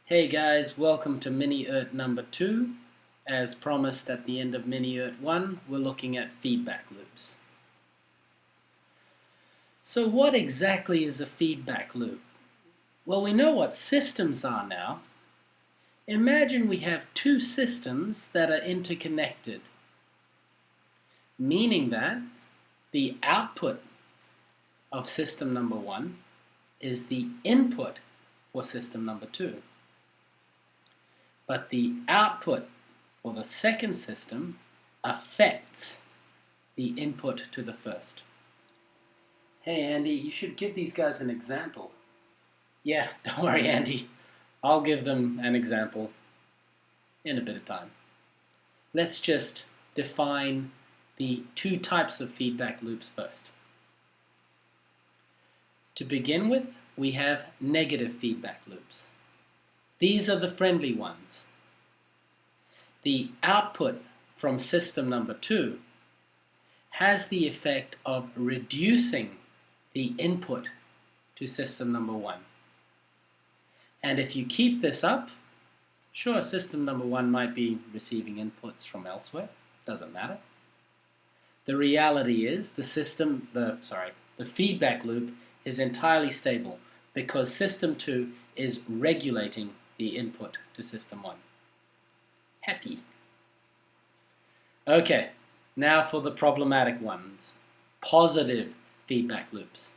Hey guys, welcome to mini URT number 2. As promised at the end of mini URT 1, we're looking at feedback loops. So what exactly is a feedback loop? Well, we know what systems are now. Imagine we have two systems that are interconnected, meaning that the output of system number 1 is the input for system number 2. But the output for the second system affects the input to the first. Hey Andy, you should give these guys an example. Yeah, don't worry Andy, I'll give them an example in a bit of time. Let's just define the two types of feedback loops first. To begin with, we have negative feedback loops. These are the friendly ones. The output from system number 2 has the effect of reducing the input to system number 1. And if you keep this up, sure, system number 1 might be receiving inputs from elsewhere, doesn't matter. The reality is the feedback loop is entirely stable because system 2 is regulating the input to system 1. Happy. Okay, now for the problematic ones. Positive feedback loops,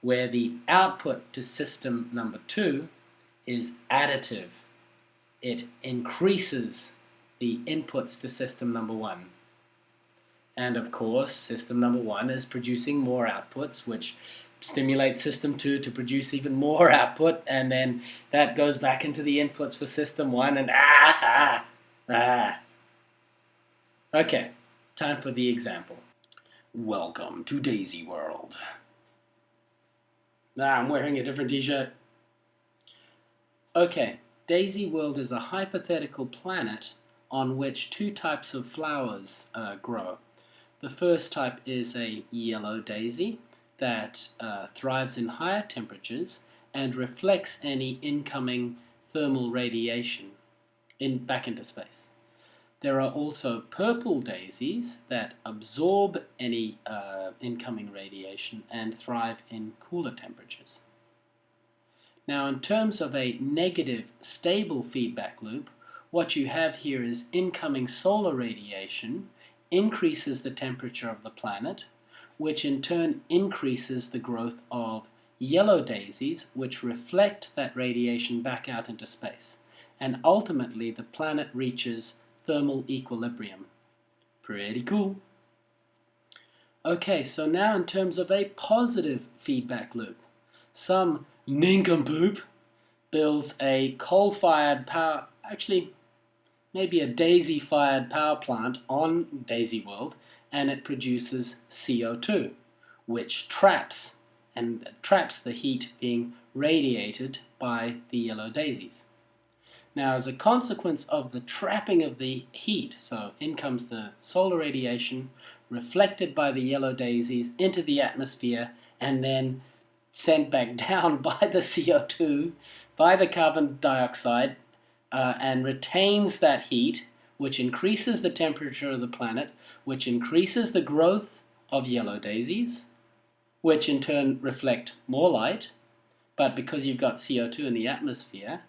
where the output to system number 2 is additive. It increases the inputs to system number 1. And of course, system number 1 is producing more outputs, which stimulate system 2 to produce even more output, and then that goes back into the inputs for system 1, and Okay, time for the example. Welcome to Daisy World. I'm wearing a different t-shirt. Okay, Daisy World is a hypothetical planet on which two types of flowers grow. The first type is a yellow daisy that thrives in higher temperatures and reflects any incoming thermal radiation back into space. There are also purple daisies that absorb any incoming radiation and thrive in cooler temperatures. Now, in terms of a negative stable feedback loop, what you have here is incoming solar radiation increases the temperature of the planet, which in turn increases the growth of yellow daisies, which reflect that radiation back out into space. And ultimately, the planet reaches thermal equilibrium. Pretty cool. Okay, so now in terms of a positive feedback loop, some nincompoop builds a coal-fired power, actually maybe a daisy-fired power plant on Daisy World, and it produces CO2, which traps the heat being radiated by the yellow daisies. Now, as a consequence of the trapping of the heat, so in comes the solar radiation reflected by the yellow daisies into the atmosphere and then sent back down by the CO2, by the carbon dioxide, and retains that heat, which increases the temperature of the planet, which increases the growth of yellow daisies, which in turn reflect more light. But because you've got CO2 in the atmosphere,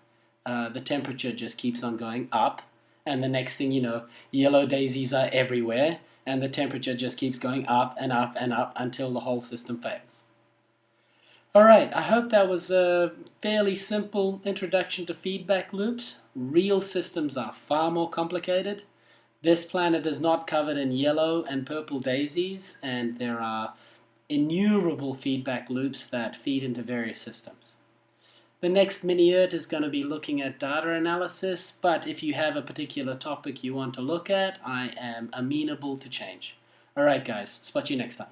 the temperature just keeps on going up, and the next thing you know, yellow daisies are everywhere, and the temperature just keeps going up and up and up until the whole system fails. Alright, I hope that was a fairly simple introduction to feedback loops. Real systems are far more complicated. This planet is not covered in yellow and purple daisies, and there are innumerable feedback loops that feed into various systems. The next mini URT is going to be looking at data analysis, but if you have a particular topic you want to look at, I am amenable to change. Alright guys, spot you next time.